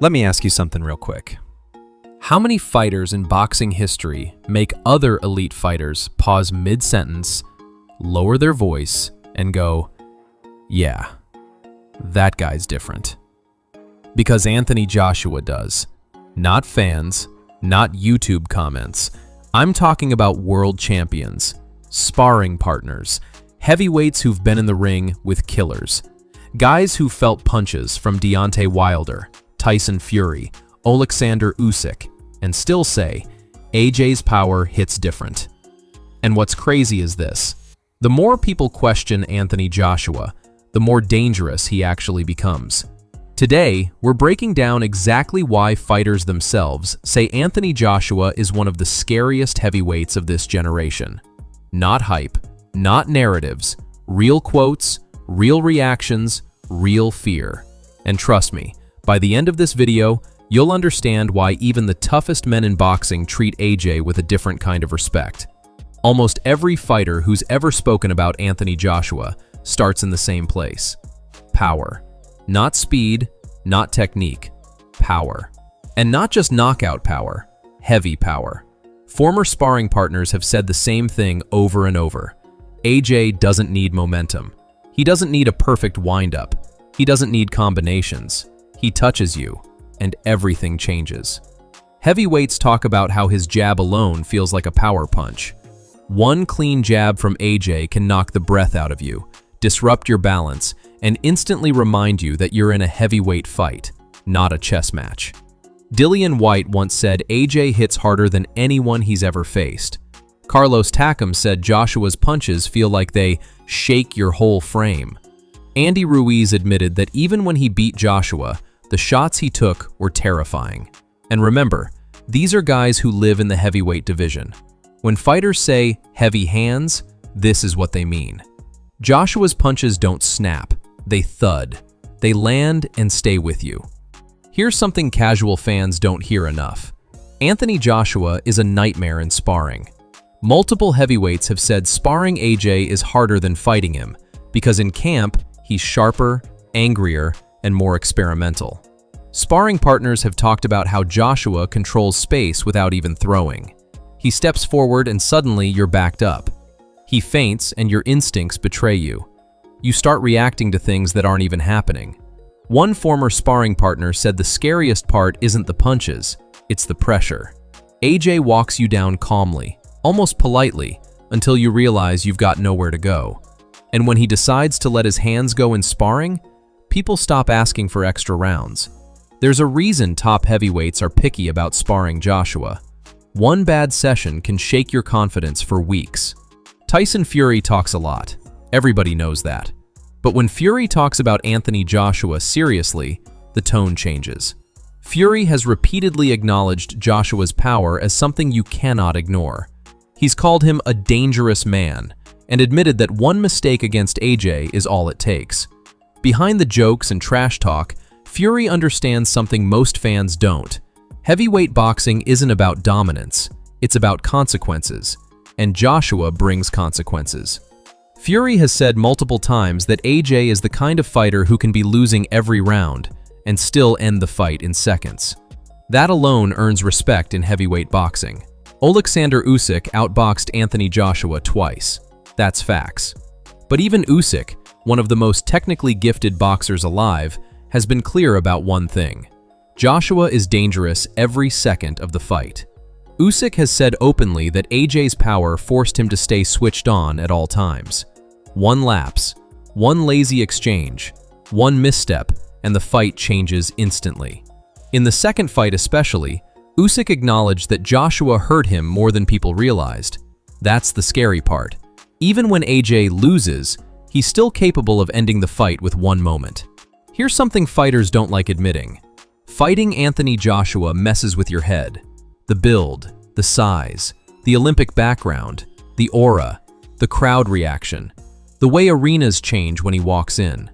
Let me ask you something real quick. How many fighters in boxing history make other elite fighters pause mid-sentence, lower their voice, and go, "Yeah, that guy's different"? Because Anthony Joshua does. Not fans, not YouTube comments. I'm talking about world champions, sparring partners, heavyweights who've been in the ring with killers. Guys who felt punches from Deontay Wilder, Tyson Fury, Alexander Usyk, and still say, AJ's power hits different. And what's crazy is this. The more people question Anthony Joshua, the more dangerous he actually becomes. Today, we're breaking down exactly why fighters themselves say Anthony Joshua is one of the scariest heavyweights of this generation. Not hype, not narratives, real quotes, real reactions, real fear. And trust me, by the end of this video, you'll understand why even the toughest men in boxing treat AJ with a different kind of respect. Almost every fighter who's ever spoken about Anthony Joshua starts in the same place. Power. Not speed, not technique. Power. And not just knockout power, heavy power. Former sparring partners have said the same thing over and over. AJ doesn't need momentum. He doesn't need a perfect wind-up. He doesn't need combinations. He touches you, and everything changes. Heavyweights talk about how his jab alone feels like a power punch. One clean jab from AJ can knock the breath out of you, disrupt your balance, and instantly remind you that you're in a heavyweight fight, not a chess match. Dillian White once said AJ hits harder than anyone he's ever faced. Carlos Takam said Joshua's punches feel like they shake your whole frame. Andy Ruiz admitted that even when he beat Joshua, the shots he took were terrifying. And remember, these are guys who live in the heavyweight division. When fighters say heavy hands, this is what they mean. Joshua's punches don't snap, they thud. They land and stay with you. Here's something casual fans don't hear enough. Anthony Joshua is a nightmare in sparring. Multiple heavyweights have said sparring AJ is harder than fighting him, because in camp, he's sharper, angrier, and more experimental. Sparring partners have talked about how Joshua controls space without even throwing. He steps forward and suddenly you're backed up. He feints and your instincts betray you. You start reacting to things that aren't even happening. One former sparring partner said the scariest part isn't the punches, it's the pressure. AJ walks you down calmly, almost politely, until you realize you've got nowhere to go. And when he decides to let his hands go in sparring, people stop asking for extra rounds. There's a reason top heavyweights are picky about sparring Joshua. One bad session can shake your confidence for weeks. Tyson Fury talks a lot. Everybody knows that. But when Fury talks about Anthony Joshua seriously, the tone changes. Fury has repeatedly acknowledged Joshua's power as something you cannot ignore. He's called him a dangerous man and admitted that one mistake against AJ is all it takes. Behind the jokes and trash talk, Fury understands something most fans don't. Heavyweight boxing isn't about dominance, it's about consequences, and Joshua brings consequences. Fury has said multiple times that AJ is the kind of fighter who can be losing every round and still end the fight in seconds. That alone earns respect in heavyweight boxing. Alexander Usyk outboxed Anthony Joshua twice. That's facts. But even Usyk, one of the most technically gifted boxers alive, has been clear about one thing. Joshua is dangerous every second of the fight. Usyk has said openly that AJ's power forced him to stay switched on at all times. One lapse, one lazy exchange, one misstep, and the fight changes instantly. In the second fight especially, Usyk acknowledged that Joshua hurt him more than people realized. That's the scary part. Even when AJ loses, he's still capable of ending the fight with one moment. Here's something fighters don't like admitting. Fighting Anthony Joshua messes with your head. The build, the size, the Olympic background, the aura, the crowd reaction, the way arenas change when he walks in.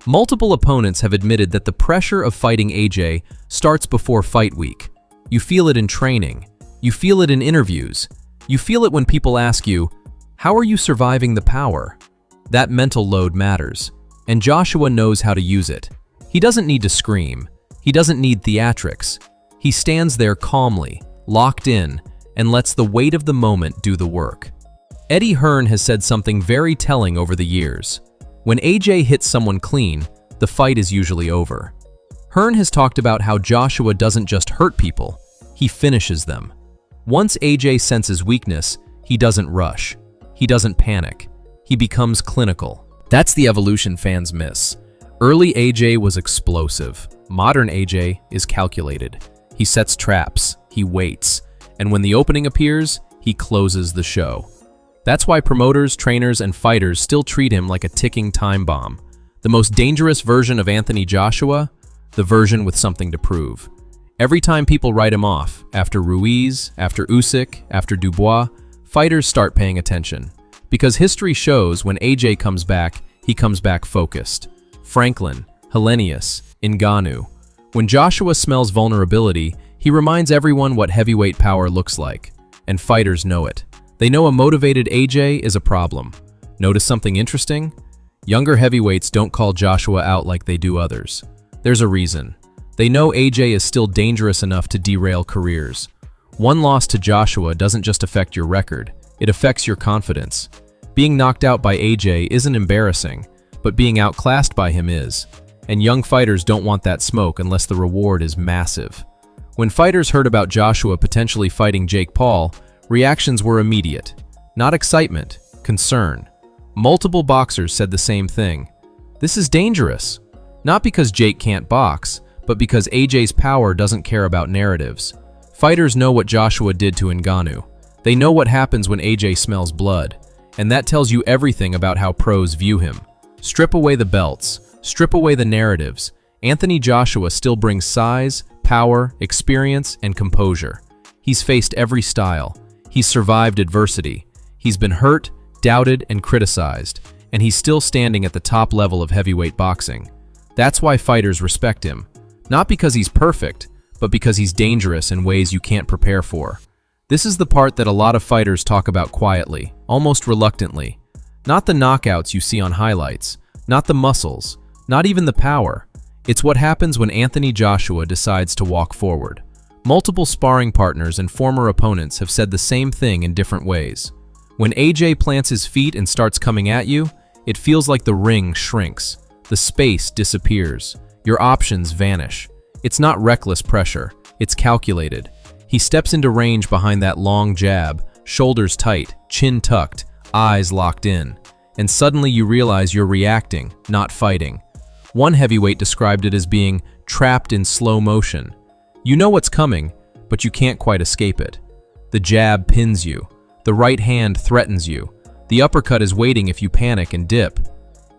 Multiple opponents have admitted that the pressure of fighting AJ starts before fight week. You feel it in training. You feel it in interviews. You feel it when people ask you, how are you surviving the power? That mental load matters, and Joshua knows how to use it. He doesn't need to scream. He doesn't need theatrics. He stands there calmly, locked in, and lets the weight of the moment do the work. Eddie Hearn has said something very telling over the years. When AJ hits someone clean, the fight is usually over. Hearn has talked about how Joshua doesn't just hurt people, he finishes them. Once AJ senses weakness, he doesn't rush. He doesn't panic. He becomes clinical. That's the evolution fans miss. Early AJ was explosive. Modern AJ is calculated. He sets traps, he waits, and when the opening appears, he closes the show. That's why promoters, trainers, and fighters still treat him like a ticking time bomb. The most dangerous version of Anthony Joshua? The version with something to prove. Every time people write him off, after Ruiz, after Usyk, after Dubois, fighters start paying attention. Because history shows when AJ comes back, he comes back focused. Franklin, Helenius, Ngannou. When Joshua smells vulnerability, he reminds everyone what heavyweight power looks like. And fighters know it. They know a motivated AJ is a problem. Notice something interesting? Younger heavyweights don't call Joshua out like they do others. There's a reason. They know AJ is still dangerous enough to derail careers. One loss to Joshua doesn't just affect your record, it affects your confidence. Being knocked out by AJ isn't embarrassing, but being outclassed by him is. And young fighters don't want that smoke unless the reward is massive. When fighters heard about Joshua potentially fighting Jake Paul, reactions were immediate. Not excitement, concern. Multiple boxers said the same thing. This is dangerous. Not because Jake can't box, but because AJ's power doesn't care about narratives. Fighters know what Joshua did to Ngannou. They know what happens when AJ smells blood. And that tells you everything about how pros view him. Strip away the belts. Strip away the narratives. Anthony Joshua still brings size, power, experience, and composure. He's faced every style. He's survived adversity. He's been hurt, doubted, and criticized. And he's still standing at the top level of heavyweight boxing. That's why fighters respect him. Not because he's perfect, but because he's dangerous in ways you can't prepare for. This is the part that a lot of fighters talk about quietly, almost reluctantly. Not the knockouts you see on highlights, not the muscles, not even the power. It's what happens when Anthony Joshua decides to walk forward. Multiple sparring partners and former opponents have said the same thing in different ways. When AJ plants his feet and starts coming at you, it feels like the ring shrinks. The space disappears. Your options vanish. It's not reckless pressure. It's calculated. He steps into range behind that long jab, shoulders tight, chin tucked, eyes locked in. And suddenly you realize you're reacting, not fighting. One heavyweight described it as being trapped in slow motion. You know what's coming, but you can't quite escape it. The jab pins you. The right hand threatens you. The uppercut is waiting if you panic and dip.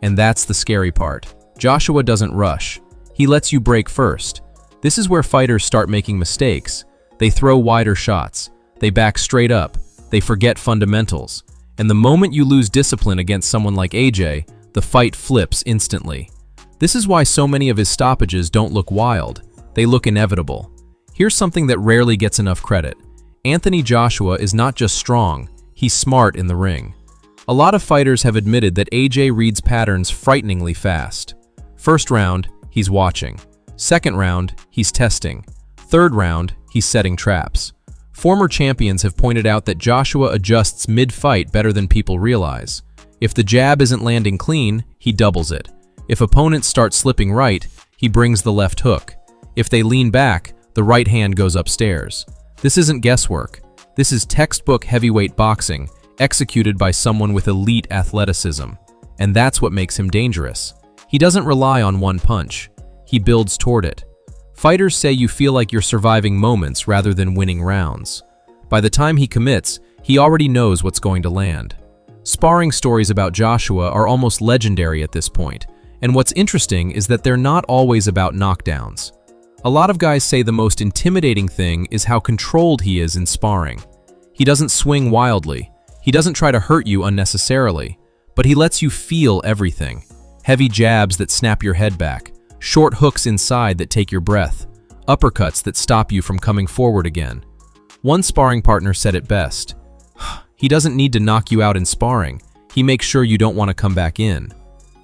And that's the scary part. Joshua doesn't rush. He lets you break first. This is where fighters start making mistakes. They throw wider shots. They back straight up. They forget fundamentals. And the moment you lose discipline against someone like AJ, the fight flips instantly. This is why so many of his stoppages don't look wild. They look inevitable. Here's something that rarely gets enough credit. Anthony Joshua is not just strong, he's smart in the ring. A lot of fighters have admitted that AJ reads patterns frighteningly fast. First round, he's watching. Second round, he's testing. Third round, he's setting traps. Former champions have pointed out that Joshua adjusts mid-fight better than people realize. If the jab isn't landing clean, he doubles it. If opponents start slipping right, he brings the left hook. If they lean back, the right hand goes upstairs. This isn't guesswork. This is textbook heavyweight boxing, executed by someone with elite athleticism. And that's what makes him dangerous. He doesn't rely on one punch. He builds toward it. Fighters say you feel like you're surviving moments rather than winning rounds. By the time he commits, he already knows what's going to land. Sparring stories about Joshua are almost legendary at this point, and what's interesting is that they're not always about knockdowns. A lot of guys say the most intimidating thing is how controlled he is in sparring. He doesn't swing wildly. He doesn't try to hurt you unnecessarily, but he lets you feel everything. Heavy jabs that snap your head back, short hooks inside that take your breath, uppercuts that stop you from coming forward again. One sparring partner said it best. He doesn't need to knock you out in sparring. He makes sure you don't want to come back in.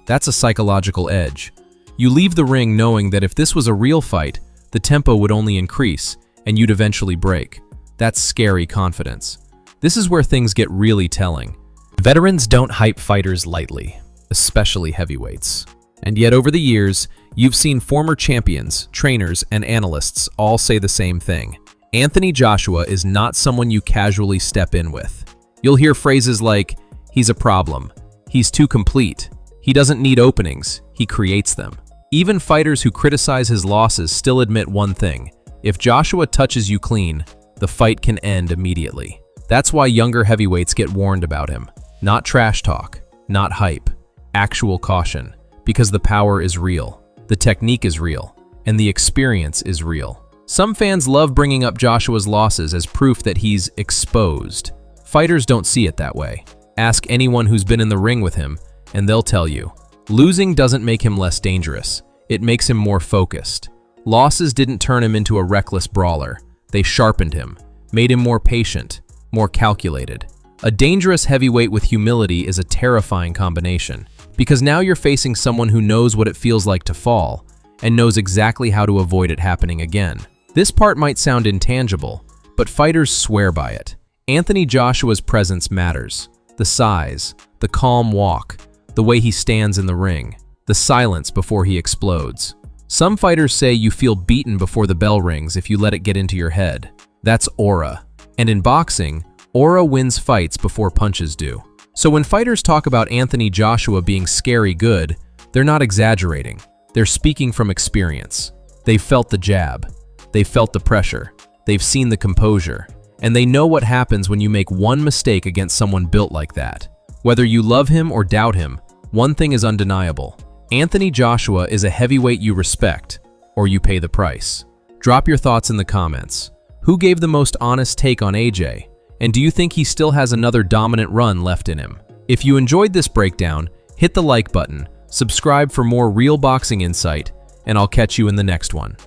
That's a psychological edge. You leave the ring knowing that if this was a real fight, the tempo would only increase, and you'd eventually break. That's scary confidence. This is where things get really telling. Veterans don't hype fighters lightly, especially heavyweights. And yet over the years, you've seen former champions, trainers, and analysts all say the same thing. Anthony Joshua is not someone you casually step in with. You'll hear phrases like, "He's a problem," "He's too complete," "He doesn't need openings, he creates them." Even fighters who criticize his losses still admit one thing: if Joshua touches you clean, the fight can end immediately. That's why younger heavyweights get warned about him. Not trash talk, not hype, actual caution. Because the power is real, the technique is real, and the experience is real. Some fans love bringing up Joshua's losses as proof that he's exposed. Fighters don't see it that way. Ask anyone who's been in the ring with him, and they'll tell you. Losing doesn't make him less dangerous. It makes him more focused. Losses didn't turn him into a reckless brawler. They sharpened him, made him more patient, more calculated. A dangerous heavyweight with humility is a terrifying combination, because now you're facing someone who knows what it feels like to fall and knows exactly how to avoid it happening again. This part might sound intangible, but fighters swear by it. Anthony Joshua's presence matters. The size, the calm walk, the way he stands in the ring, the silence before he explodes. Some fighters say you feel beaten before the bell rings if you let it get into your head. That's aura. And in boxing, aura wins fights before punches do. So when fighters talk about Anthony Joshua being scary good, they're not exaggerating. They're speaking from experience. They've felt the jab. They've felt the pressure. They've seen the composure. And they know what happens when you make one mistake against someone built like that. Whether you love him or doubt him, one thing is undeniable. Anthony Joshua is a heavyweight you respect, or you pay the price. Drop your thoughts in the comments. Who gave the most honest take on AJ? And do you think he still has another dominant run left in him? If you enjoyed this breakdown, hit the like button, subscribe for more real boxing insight, and I'll catch you in the next one.